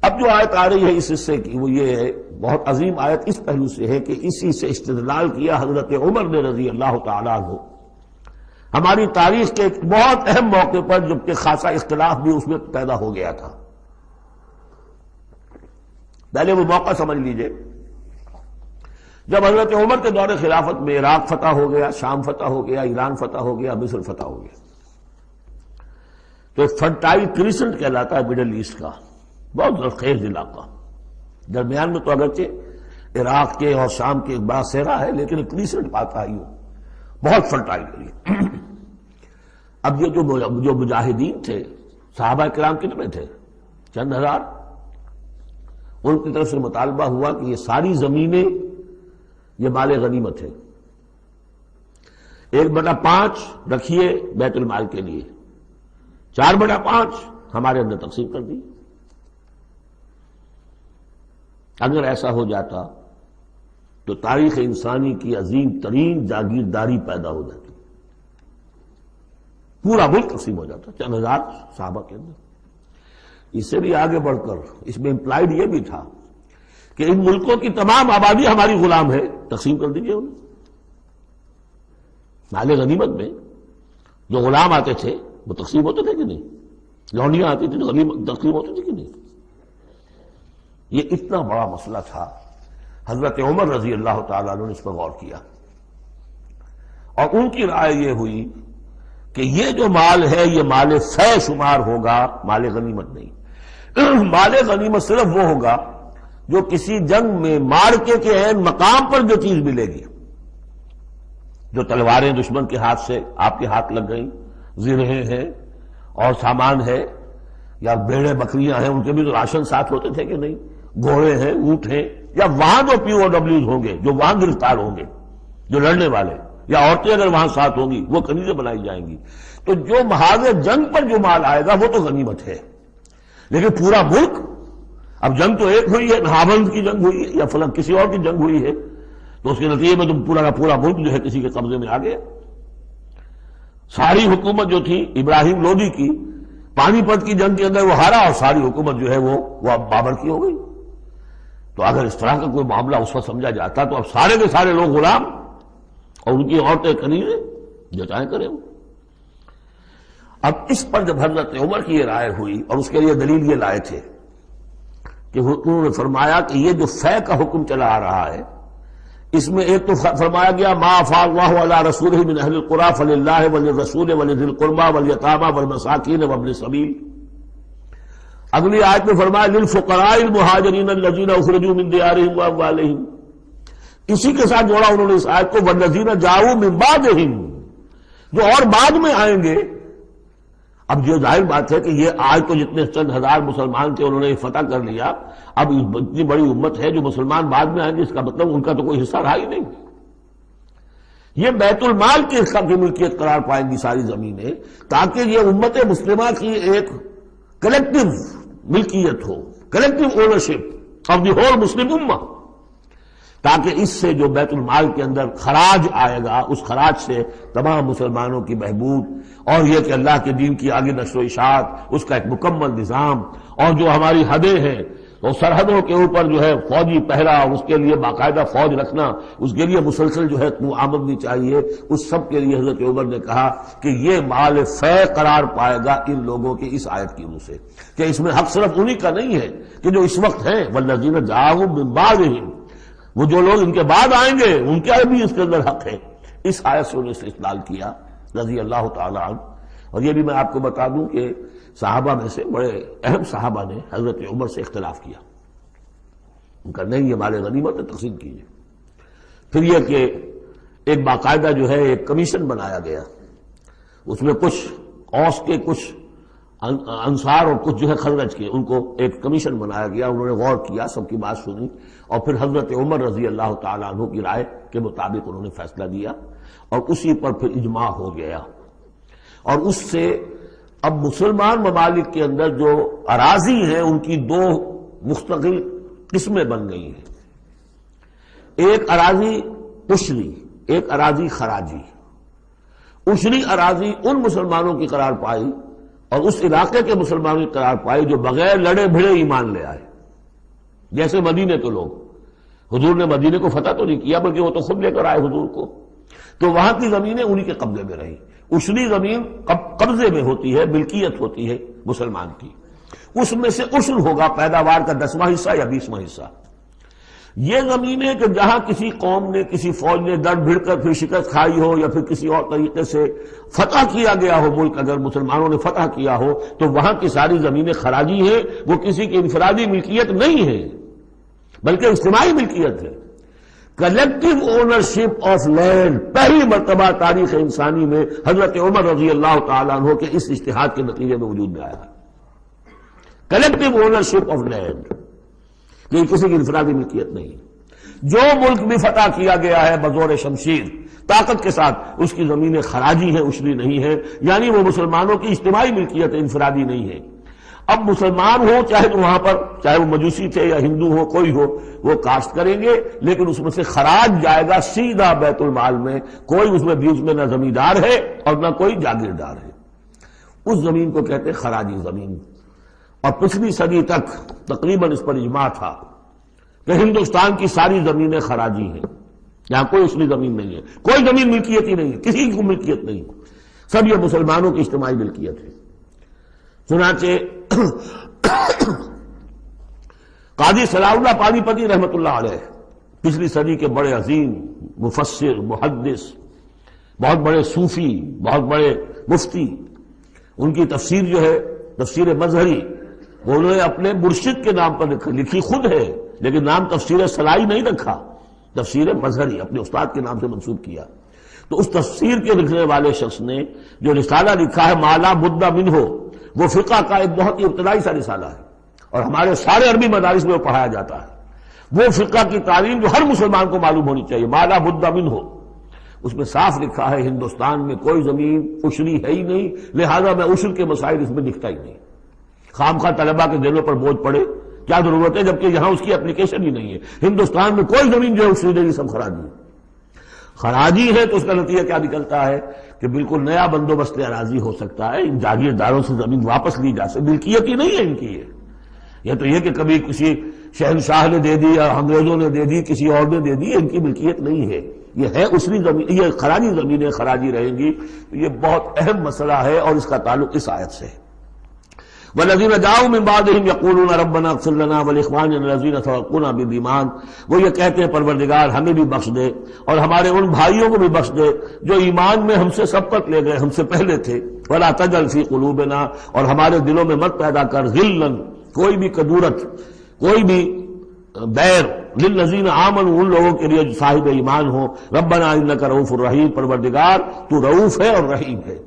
اب جو آیت آ رہی ہے اس حصے کی وہ یہ ہے، بہت عظیم آیت اس پہلو سے ہے کہ اسی سے استدلال کیا حضرت عمر نے رضی اللہ تعالیٰ عنہ ہماری تاریخ کے ایک بہت اہم موقع پر، جبکہ خاصا اختلاف بھی اس میں پیدا ہو گیا تھا۔ پہلے وہ موقع سمجھ لیجئے جب حضرت عمر کے دور خلافت میں عراق فتح ہو گیا، شام فتح ہو گیا، ایران فتح ہو گیا، مصر فتح ہو گیا، تو ایک فرٹائل کریسنٹ کہلاتا ہے مڈل ایسٹ کا، بہت زرخیز علاقہ، درمیان میں تو اگرچہ عراق کے اور شام کے ایک بڑا صحرا ہے لیکن ایک کریسنٹ پاتا ہے، بہت فرٹائل ایریا۔ اب یہ جو مجاہدین تھے، صحابہ کرام کتنے تھے؟ چند ہزار۔ ان کی طرف سے مطالبہ ہوا کہ یہ ساری زمینیں یہ مال غنیمت ہے، 1/5 رکھیے بیت المال کے لیے، 4/5 ہمارے اندر تقسیم کر دی۔ اگر ایسا ہو جاتا تو تاریخ انسانی کی عظیم ترین جاگیرداری پیدا ہو جاتی، پورا ملک تقسیم ہو جاتا، چند ہزار صحابہ کے اندر۔ اس سے بھی آگے بڑھ کر اس میں امپلائڈ یہ بھی تھا کہ ان ملکوں کی تمام آبادی ہماری غلام ہے، تقسیم کر دیجئے انہیں۔ مال غنیمت میں جو غلام آتے تھے وہ تقسیم ہوتے تھے کہ نہیں؟ لونڈیاں آتی تھی تو غنیمت تقسیم ہوتی تھی کہ نہیں؟ یہ اتنا بڑا مسئلہ تھا، حضرت عمر رضی اللہ تعالیٰ عنہ نے اس پر غور کیا، اور ان کی رائے یہ ہوئی کہ یہ جو مال ہے یہ مال فے شمار ہوگا، مال غنیمت نہیں۔ مال غنیمت صرف وہ ہوگا جو کسی جنگ میں مارکے کے عین مقام پر جو چیز ملے گی، جو تلواریں دشمن کے ہاتھ سے آپ کے ہاتھ لگ گئیں، زرہیں ہیں اور سامان ہے، یا بھیڑیں بکریاں ہیں، ان کے بھی تو راشن ساتھ ہوتے تھے کہ نہیں، گھوڑے ہیں، اونٹ ہیں، یا وہاں جو پی او ڈبلیوز ہوں گے جو وہاں گرفتار ہوں گے، جو لڑنے والے، یا عورتیں اگر وہاں ساتھ ہوں گی وہ کنیزیں بنائی جائیں گی، تو جو محاذ جنگ پر جو مال آئے گا وہ تو غنیمت ہے۔ لیکن پورا ملک، اب جنگ تو ایک ہوئی ہے، نہاوند کی جنگ ہوئی ہے یا فلاں کسی اور کی جنگ ہوئی ہے، تو اس کے نتیجے میں تو پورا کا پورا ملک جو ہے کسی کے قبضے میں آ گیا۔ ساری حکومت جو تھی ابراہیم لودھی کی، پانی پت کی جنگ کے اندر وہ ہارا اور ساری حکومت جو ہے وہ اب بابر کی ہو گئی۔ تو اگر اس طرح کا کوئی معاملہ اس وقت سمجھا جاتا تو اب سارے کے سارے لوگ غلام اور ان کی عورتیں کنیزیں، جو چاہیں کریں۔ اب اس پر جب حضرت عمر کی یہ رائے ہوئی، اور اس کے لیے دلیل یہ لائے تھے کہ انہوں نے فرمایا کہ یہ جو فے کا حکم چلا آ رہا ہے، اس میں ایک تو فرمایا گیا ما افاء اللہ علی رسولہ من اہل القری فللہ وللرسول ولذی القربی والیتامی والمساکین وابن السبیل۔ اگلی آیت میں فرمایا للفقراء المہاجرین الذین اخرجوا من دیارہم واموالہم۔ اسی کے ساتھ جوڑا انہوں نے اس آیت کو والذین جاؤوا من بعدہم، جو اور بعد میں آئیں گے۔ اب یہ ظاہر بات ہے کہ یہ آج تو جتنے چند ہزار مسلمان تھے انہوں نے فتح کر لیا، اب اتنی بڑی امت ہے جو مسلمان بعد میں آئیں گے، اس کا مطلب ان کا تو کوئی حصہ رہا ہی نہیں۔ یہ بیت المال کے حصہ کی ملکیت قرار پائیں گی ساری زمینیں، تاکہ یہ امت مسلمہ کی ایک کلیکٹیو ملکیت ہو، collective ownership of the whole Muslim ummah, تاکہ اس سے جو بیت المال کے اندر خراج آئے گا اس خراج سے تمام مسلمانوں کی بہبود، اور یہ کہ اللہ کے دین کی آگے نشر و اشاعت، اس کا ایک مکمل نظام، اور جو ہماری حدیں ہیں تو سرحدوں کے اوپر جو ہے فوجی پہرا، اس کے لیے باقاعدہ فوج رکھنا، اس کے لیے مسلسل جو ہے آمدنی چاہیے، اس سب کے لیے حضرت عمر نے کہا کہ یہ مال فے قرار پائے گا ان لوگوں کی اس آیت کی وجہ سے، کہ اس میں حق صرف انہی کا نہیں ہے کہ جو اس وقت ہیں، والذین جاؤوا من بعدہم، وہ جو لوگ ان کے بعد آئیں گے ان کا بھی اس کے اندر حق ہے۔ اس آیت سے انہوں نے استدلال کیا رضی اللہ تعالی عنہ۔ اور یہ بھی میں آپ کو بتا دوں کہ صحابہ میں سے بڑے اہم صحابہ نے حضرت عمر سے اختلاف کیا، ان کا نہیں یہ مال غنیمت ہے تقسیم کیجیے۔ پھر یہ کہ ایک باقاعدہ جو ہے ایک کمیشن بنایا گیا، اس میں کچھ اوس کے، کچھ انصار اور کچھ جو ہے خزرج کے، ان کو ایک کمیشن بنایا گیا، انہوں نے غور کیا، سب کی بات سنی، اور پھر حضرت عمر رضی اللہ تعالیٰ عنہ کی رائے کے مطابق انہوں نے فیصلہ دیا، اور اسی پر پھر اجماع ہو گیا۔ اور اس سے اب مسلمان ممالک کے اندر جو اراضی ہیں ان کی دو مستقل قسمیں بن گئی ہیں، ایک اراضی عشری، ایک اراضی خراجی۔ عشری اراضی ان مسلمانوں کی قرار پائی اور اس علاقے کے مسلمانوں کی قرار پائی جو بغیر لڑے بھڑے ایمان لے آئے، جیسے مدینے کے لوگ، حضور نے مدینے کو فتح تو نہیں کیا بلکہ وہ تو خود لے کر آئے حضور کو، تو وہاں کی زمینیں انہی کے قبضے میں رہی۔ عشری زمین قبضے میں ہوتی ہے، ملکیت ہوتی ہے مسلمان کی، اس میں سے عشر ہوگا پیداوار کا 10واں حصہ یا 20واں حصہ۔ یہ زمینیں کہ جہاں کسی قوم نے، کسی فوج نے ڈٹ بھڑ کر پھر شکست کھائی ہو یا پھر کسی اور طریقے سے فتح کیا گیا ہو ملک، اگر مسلمانوں نے فتح کیا ہو تو وہاں کی ساری زمینیں خراجی ہیں، وہ کسی کی انفرادی ملکیت نہیں ہے بلکہ اجتماعی ملکیت ہے۔ کلیکٹو اونرشپ آف لینڈ پہلی مرتبہ تاریخ انسانی میں حضرت عمر رضی اللہ تعالیٰ عنہ کے اس اجتہاد کے نتیجے میں وجود میں آیا۔ کلیکٹو اونرشپ آف لینڈ، یہ کسی کی انفرادی ملکیت نہیں۔ جو ملک بھی فتح کیا گیا ہے بزور شمشیر طاقت کے ساتھ، اس کی زمینیں خراجی ہیں، عشری نہیں ہے، یعنی وہ مسلمانوں کی اجتماعی ملکیت ہے، انفرادی نہیں ہے۔ اب مسلمان ہو چاہے تو وہاں پر، چاہے وہ مجوسی تھے یا ہندو ہو، کوئی ہو، وہ کاشت کریں گے، لیکن اس میں سے خراج جائے گا سیدھا بیت المال میں، کوئی اس میں بیچ میں نہ زمیندار ہے اور نہ کوئی جاگیردار ہے۔ اس زمین کو کہتے ہیں خراجی زمین۔ اور پچھلی صدی تک تقریباً اس پر اجماع تھا کہ ہندوستان کی ساری زمینیں خراجی ہیں، یہاں کوئی عشری زمین نہیں ہے، کوئی زمین ملکیت ہی نہیں ہے، کسی کی ملکیت نہیں، سب یہ مسلمانوں کی اجتماعی ملکیت ہے۔ چنانچہ قاضی صلاح اللہ پانی پتی رحمۃ اللہ علیہ پچھلی صدی کے بڑے عظیم مفسر، محدث، بہت بڑے صوفی، بہت بڑے مفتی، ان کی تفسیر جو ہے تفسیر مظہری، وہ انہوں نے اپنے مرشد کے نام پر لکھی خود ہے، لیکن نام تفسیر صلاحی نہیں رکھا، تفسیر مظہری اپنے استاد کے نام سے منسوب کیا۔ تو اس تفسیر کے لکھنے والے شخص نے جو رسالہ لکھا ہے مالا بدھ منہ، وہ فقہ کا ایک بہت ہی ابتدائی سا رسالہ ہے اور ہمارے سارے عربی مدارس میں وہ پڑھایا جاتا ہے۔ وہ فقہ کی تعلیم جو ہر مسلمان کو معلوم ہونی چاہیے، مالا بدھ منہ، اس میں صاف لکھا ہے ہندوستان میں کوئی زمین عشری ہے ہی نہیں، لہذا میں عشر کے مسائل اس میں لکھتا ہی نہیں۔ خام خواہ طلبہ کے دلوں پر بوجھ پڑے، کیا ضرورت ہے، جبکہ یہاں اس کی اپلیکیشن ہی نہیں ہے۔ ہندوستان میں کوئی زمین جو ہے عشری نہیں، سب خراجی ہے۔ خراجی ہے تو اس کا نتیجہ کیا نکلتا ہے کہ بالکل نیا بندوبست اراضی ہو سکتا ہے، ان جاگیرداروں سے زمین واپس لی جا سکتی، ملکیت ہی نہیں ہے ان کی۔ یہ تو یہ کہ کبھی کسی شہنشاہ نے دے دی یا انگریزوں نے دے دی، کسی اور نے دے دی، ان کی ملکیت نہیں ہے، یہ ہے عشری زمین، یہ خراجی زمینیں خراجی رہیں گی۔ یہ بہت اہم مسئلہ ہے اور اس کا تعلق اس آیت سے ہے۔ والذین جاؤوا من بعدهم یقولون ربنا اغفر لنا ولاخواننا الذین سبقونا بالایمان، وہ یہ کہتے ہیں پروردگار ہمیں بھی بخش دے اور ہمارے ان بھائیوں کو بھی بخش دے جو ایمان میں ہم سے سبقت لے گئے، ہم سے پہلے تھے۔ ولا تجعل فی قلوبنا، اور ہمارے دلوں میں مت پیدا کر غلا، کوئی بھی کدورت، کوئی بھی بیر، للذین آمنوا، ان لوگوں کے لیے جو صاحب ایمان ہو۔ ربنا انک رؤوف الرحیم، پروردگار تو رؤوف ہے اور رحیم ہے۔